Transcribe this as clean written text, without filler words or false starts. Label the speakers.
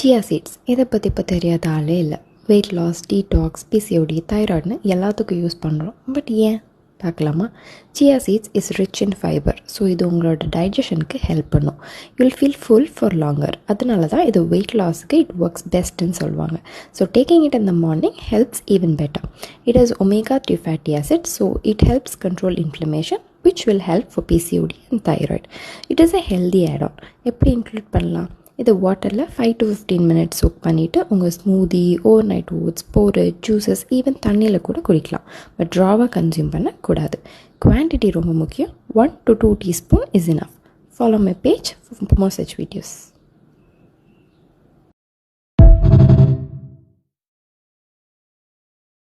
Speaker 1: Chia seeds இதை பற்றி இப்போ தெரியாத ஆளே இல்லை. வெயிட் லாஸ், டீடாக்ஸ், பிசிஓடி, தைராய்டுன்னு எல்லாத்துக்கும் யூஸ் பண்ணுறோம். பட் ஏன் பார்க்கலாமா? Chia seeds is rich in fiber. So இது உங்களோட டைஜஷனுக்கு ஹெல்ப் பண்ணும். You'll feel full for longer. அதனால தான் இது வெயிட் லாஸுக்கு இட் ஒர்க்ஸ் பெஸ்ட்டுன்னு சொல்லுவாங்க. So taking it in the morning helps even better. It is omega-3 fatty acid, so it helps control inflammation which will help for PCOD and thyroid. It is a healthy add-on. எப்படி include பண்ணலாம்? இது வாட்டரில் 5 to 15 minutes soak பண்ணிவிட்டு உங்கள் smoothie, overnight oats, porridge, juices, even தண்ணியில் கூட குடிக்கலாம். But ராவாக கன்சியூம் பண்ணக்கூடாது. குவான்டிட்டி ரொம்ப முக்கியம். 1 to 2 teaspoon is enough. Follow my page for more such videos.